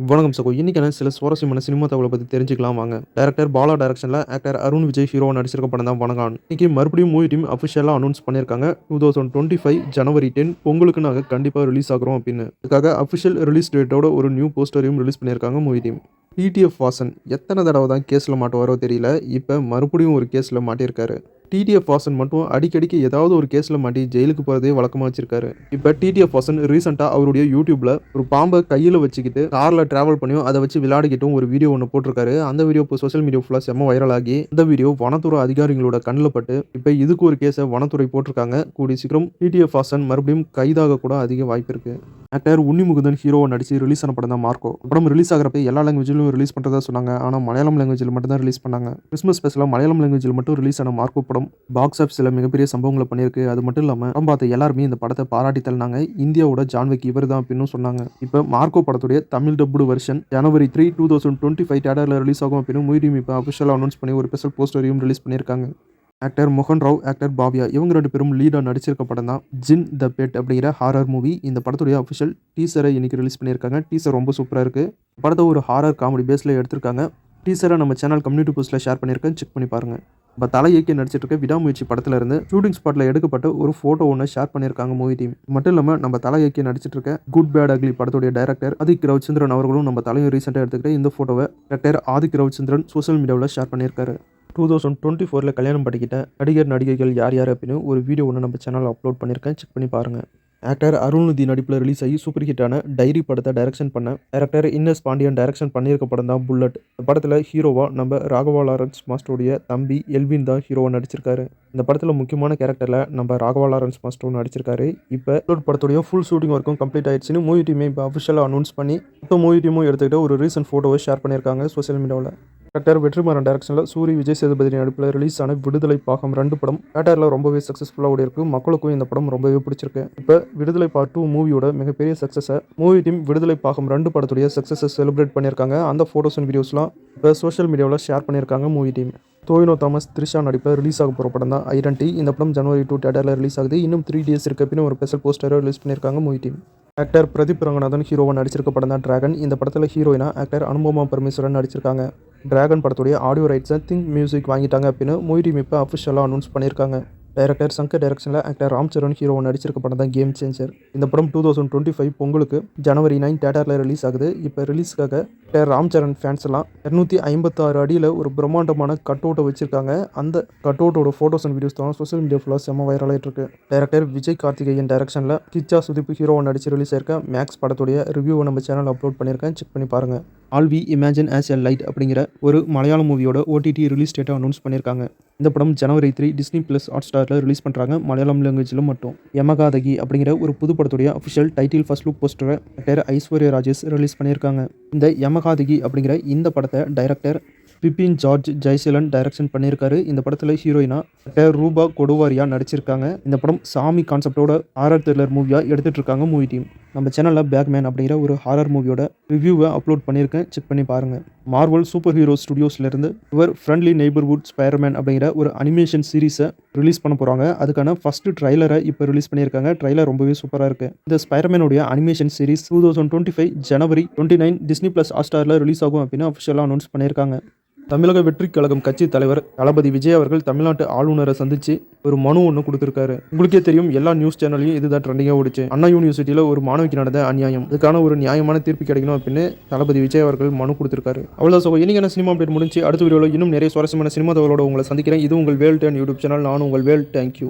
வணக்கம் சகோ. இன்னைக்கான சில சுவாரஸ்யமான சினிமா தகவலை பத்தி தெரிஞ்சுக்கலாம் வாங்க. டைரக்டர் பாலா டைரக்ஷன்ல ஆக்டர் அருண் விஜய் ஹீரோவா நடிச்சிருக்க படம் தான் வணங்கான். இன்னைக்கு மறுபடியும் மூவி டீம் அஃபிஷியலா அனௌன்ஸ் பண்ணியிருக்காங்க. 2025 ஜனவரி 10 பொங்கலுக்கு நாங்க கண்டிப்பா ரிலீஸ் ஆகுறோம் அப்படின்னு. இதுக்காக அஃபிஷியல் ரிலீஸ் டேட்டோட ஒரு நியூ போஸ்டரையும் ரிலீஸ் பண்ணியிருக்காங்க மூவி டீம். டிடிஎஃப் வாசன் எத்தனை தடவை தான் கேஸ்ல மாட்டுவாரோ தெரியல. இப்ப மறுபடியும் ஒரு கேஸ்ல மாட்டியிருக்காரு. டிடிஎஃப் வாசன் மட்டும் அடிக்கடிக்கு ஏதாவது ஒரு கேஸ்ல மாட்டி ஜெயிலுக்கு போறதே வழக்கமா வச்சிருக்காரு. இப்ப டிடிஎஃப் வாசன் ரீசெண்டா அவருடைய யூடியூப்ல ஒரு பாம்பை கையில வச்சுக்கிட்டு கார்ல டிராவல் பண்ணியும் அதை வச்சு விளையாடிக்கிட்டும் ஒரு வீடியோ ஒன்று போட்டிருக்காரு. அந்த வீடியோ இப்போ சோஷியல் மீடியா ஃபுல்லா செம்ம வைரல் ஆகி இந்த வீடியோ வனத்துறை அதிகாரிகளோட கண்ணில் பட்டு இப்ப இதுக்கு ஒரு கேஸை வனத்துறை போட்டிருக்காங்க. கூடிய சீக்கிரம் டிடிஎஃப் வாசன் மறுபடியும் கைதாக கூட அதிக வாய்ப்பு இருக்கு. ஆக்டர் உன்னிமுகுந்தன் ஹீரோவை நடிச்சு ரிலீஸ் ஆன படம் தான் மார்க்கோ. படம் ரிலீஸ் ஆகிறப்ப எல்லா லாங்குவேஜிலும் ரிலீஸ் பண்றதா சொன்னாங்க. ஆனா மலையாளம் லாங்குவேஜில் மட்டும் தான் ரிலீஸ் பண்ணாங்க. கிறிஸ்மஸ் ஸ்பெஷலா மலையாளம் லாங்குவேஜில் மட்டும் ரிலீஸ் ஆன மார்க்கோ படம் பாக்ஸ் ஆஃபீஸில் மிகப்பெரிய சம்பவங்களை பண்ணியிருக்கு. அது மட்டும் இல்லாமல் படம் பார்த்த எல்லாருமே இந்த படத்தை பாராட்டி தள்ளினாங்க. இந்தியாவோட ஜான்விக் இவர் தான் அப்படின்னு சொன்னாங்க. இப்போ மார்க்கோ படத்துடைய தமிழ் டப்புடு வெர்ஷன் ஜனவரி 3, 2025 தியேட்டர்ல ரிலீஸ் ஆகும் அப்படின்னு மூவி டீம் இப்போ அஃபிஷியலாக அனௌன்ஸ் பண்ணி ஒரு ஸ்பெஷல் போஸ்டரையும் ரிலீஸ் பண்ணியிருக்காங்க. ஆக்டர் மோகன் ராவ், ஆக்டர் பாவ்யா இவங்க 2 பேரும் லீடாக நடிச்சிருக்க படம் தான் ஜின் த பெட் அப்படிங்கிற ஹாரர் மூவி. இந்த படத்துடைய அஃபிஷியல் டீசரை இன்னைக்கு ரிலீஸ் பண்ணியிருக்காங்க. டீசர் ரொம்ப சூப்பராக இருக்கு. படத்தை ஒரு ஹாரர் காமெடி பேஸில் எடுத்திருக்காங்க. டீசரை நம்ம சேனல் கம்யூனிட்டி போஸ்ட்டில் ஷேர் பண்ணியிருக்கேன், செக் பண்ணி பாருங்க. இப்போ தலை இயக்கி நடிச்சிட்டு இருக்க விடாமுயற்சி படத்துல இருந்து ஷூட்டிங் ஸ்பாட்ல எடுக்கப்பட்ட ஒரு போட்டோ ஒன்று ஷேர் பண்ணியிருக்காங்க மூவி டீம். மட்டும் இல்லாமல் நம்ம தலை இயக்கி நடிச்சிட்டு இருக்க குட் பேட் அக்லி படத்துடைய டைரக்டர் ஆதிக் ரவிச்சந்திரன் அவர்களும் நம்ம தலையும் ரீசெண்டாக எடுத்துக்கிட்ட இந்த போட்டோவை டைரக்டர் ஆதிக் ரவிச்சந்திரன் சோஷியல் மீடியாவில் ஷேர் பண்ணியிருக்காரு. 2024 கல்யாணம் பண்ணிக்கிட்ட நடிகர் நடிகைகள் யார் யார் அப்படின்னு ஒரு வீடியோ ஒன்று நம்ம சேனலில் அப்லோட் பண்ணியிருக்கேன், செக் பண்ணி பாருங்கள். ஆக்டர் அருள்நிதி நடிப்பில் ரிலீஸ் ஆகி சூப்பர் ஹிட்டான டைரி படத்தை டைரக்ஷன் பண்ண டைரக்டர் இன்னஸ் பாண்டியன் டைரக்ஷன் பண்ணியிருக்க படம் தான் புல்லட். இந்த படத்தில் ஹீரோவா நம்ம ராகவா லாரன்ஸ் மாஸ்டருடைய தம்பி எல்வின் தான் ஹீரோவா நடிச்சிருக்காரு. இந்த படத்தில் முக்கியமான கேரக்டரில் நம்ம ராகவா லாரன்ஸ் மாஸ்டரும் நடிச்சிருக்காரு. இப்போ புல்லட் படத்துடைய ஃபுல் ஷூட்டிங் ஒர்க்கும் கம்ப்ளீட் ஆயிடுச்சுன்னு மூவி டீமே இப்போ அஃபிஷியலாக அனௌன்ஸ் பண்ணி மொத்த மூவி டீமும் எடுத்துக்கிட்டு ஒரு ரீசன்ட் ஃபோட்டோவை ஷேர் பண்ணியிருக்காங்க சோஷியல் மீடியாவில். டாக்டர் வெற்றிமாறன் டைரக்ஷனில் சூரி விஜய் சேதுபதி நடிப்பில் ரிலீஸ் ஆன விடுதலை பாகம் 2 படம் தியேட்டரில் ரொம்பவே சக்ஸஸ்ஃபுல்லாக ஓடி இருக்கு. மக்களுக்கும் இந்த படம் ரொம்பவே பிடிச்சிருக்கு. இப்போ விடுதலை பார்ட் 2 மூவியோட மிகப்பெரிய சக்ஸஸை மூவி டீம் விடுதலை பாகம் 2 படத்துடைய சக்ஸஸை செலிப்ரேட் பண்ணியிருக்காங்க. அந்த ஃபோட்டோஸ் அண்ட் வீடியோஸ்லாம் இப்போ சோஷியல் மீடியாவில் ஷேர் பண்ணியிருக்காங்க movie team. Tovino Thomas, Trisha நடிப்பில் ரிலீஸ் ஆக போகிற படம் தான் ஐடென்டி. இந்த படம் ஜனவரி 2 தியேட்டரில் ரிலீஸ் ஆகுது. இன்னும் 3 days இருக்கு அப்படின்னு ஒரு ஸ்பெஷல் போஸ்டரை ரிலீஸ் பண்ணியிருக்காங்க movie team. Actor Pradeep Ranganathan ஹீரோவாக நடிச்சிருக்க படம் தான் டிராகன். இந்த படத்தில் ஹீரோயினா ஆக்டர் அனுபமா பரமேஸ்வரன் நடிச்சிருக்காங்க. டிராகன் படத்துடைய ஆடியோ ரைட்ஸை திங்க் மியூசிக் வாங்கிட்டாங்க அப்படின்னு மூவி டீம் இப்போ அஃபிஷியலாக அனௌன்ஸ் பண்ணியிருக்காங்க. டைரக்டர் சங்கர் டைரக்ஷனில் ஆக்டர் ராம் சரண் ஹீரோவை நடிச்சிருக்க படம் தான் கேம் சேஞ்சர். இந்த படம் 2025 பொங்கலுக்கு ஜனவரி 9 தியேட்டரில் ரிலீஸ் ஆகுது. இப்போ ரிலீஸ்க்காக ஆக்டர் ராம் சரண் ஃபேன்ஸ் எல்லாம் 256 அடியில் ஒரு பிரம்மாண்டமான கட் அவுட்டை வச்சிருக்காங்க. அந்த கட் அவுட்டோட ஃபோட்டோஸ் அண்ட் வீடியோஸ் தான் சோஷியல் மீடியா ஃபுல்லாக செம்ம வைரல் ஆகிட்டு இருக்கு. டைரக்டர் விஜய் கார்த்திகேயன் டைரக்ஷனில் கிச்சா சுதீப் ஹீரோவை நடிச்சு ரிலீஸ் ஆயிருக்க மேக்ஸ் படத்துடைய ரிவ்யூவை நம்ம சேனல் அப்லோட் பண்ணியிருக்கேன், செக் பண்ணி பாருங்கள். All we imagine as a light அப்படிங்கிற ஒரு மலையாள மூவியோட OTT ரிலீஸ் டேட்டை அனௌன்ஸ் பண்ணியிருக்காங்க. இந்த படம் ஜனவரி 3 டிஸ்னி பிளஸ் ஹாட்ஸ்டாரில் ரிலீஸ் பண்ணுறாங்க, மலையாளம் லாங்குவேஜில் மட்டும். யமகாதகி அப்படிங்கிற ஒரு புது படத்துடைய அஃபிஷியல் டைட்டில் ஃபர்ஸ்ட் லுக் போஸ்டரை டைரக்டர் ஐஸ்வர்யா ராஜேஷ் ரிலீஸ் பண்ணியிருக்காங்க. இந்த யமகாதகி அப்படிங்கிற இந்த படத்தை டைரக்டர் பிபின் ஜார்ஜ் ஜெய்சலன் டைரக்ஷன் பண்ணியிருக்காரு. இந்த படத்தில் ஹீரோயினா டாக்டர் ரூபா கொடுவாரியா நடிச்சிருக்காங்க. இந்த படம் சாமி கான்செப்டோட ஹாரர் த்ரில்லர் மூவியாக எடுத்துகிட்டு இருக்காங்க மூவி டீம். நம்ம சேனலில் பேக்மேன் அப்படிங்கிற ஒரு ஹாரர் மூவியோட ரிவ்யூவை அப்லோட் பண்ணியிருக்கேன், செக் பண்ணி பாருங்கள். மார்வல் சூப்பர் ஹீரோ ஸ்டுடியோஸ்லேருந்து இவர் ஃப்ரெண்ட்லி நெய்பர்ஹுட் ஸ்பைடர்மேன் அப்படிங்கிற ஒரு அனிமேஷன் சீரிஸை ரிலீஸ் பண்ண போகிறாங்க. அதுக்கான ஃபர்ஸ்ட் ட்ரைலரை இப்போ ரிலீஸ் பண்ணியிருக்காங்க. ட்ரைலர் ரொம்பவே சூப்பராக இருக்குது. இந்த ஸ்பைடர்மேனுடைய அனிமேஷன் சீரிஸ் 2025 ஜனவரி 29 டிஸ்னி பிளஸ் ஹாட்ஸ்டாரில் ரிலீஸ் ஆகும் அப்படின்னு அஃபிஷியலாக அனௌன்ஸ் பண்ணியிருக்காங்க. தமிழக வெற்றிக் கழகம் கட்சி தலைவர் தளபதி விஜய் அவர்கள் தமிழ்நாட்டு ஆளுநரை சந்திச்சு ஒரு மனு ஒன்று கொடுத்துருக்காரு. உங்களுக்கே தெரியும், எல்லா நியூஸ் சேனல்லையும் இதுதான் ட்ரெண்டிங்காக ஓடிச்சு. அண்ணா யூனிவர்சிட்டியில் ஒரு மாணவிக்கு நடந்த அநியாயம், இதுக்கான ஒரு நியாயமான தீர்ப்பு கிடைக்கணும் அப்படின்னு தளபதி விஜய் அவர்கள் மனு கொடுத்துருக்காரு. அவ்வளோ சோ இன்னைக்கான சினிமா அப்டேட் முடிஞ்சு அடுத்த வீடியோவில் இன்னும் நிறைய சுவாரஸ்யமான சினிமா தகவலோட உங்களை சந்திக்கிறேன். இது உங்கள் வேல் 10 யூடியூப் சேனல். நான் உங்கள் வேல். தேங்க்யூ.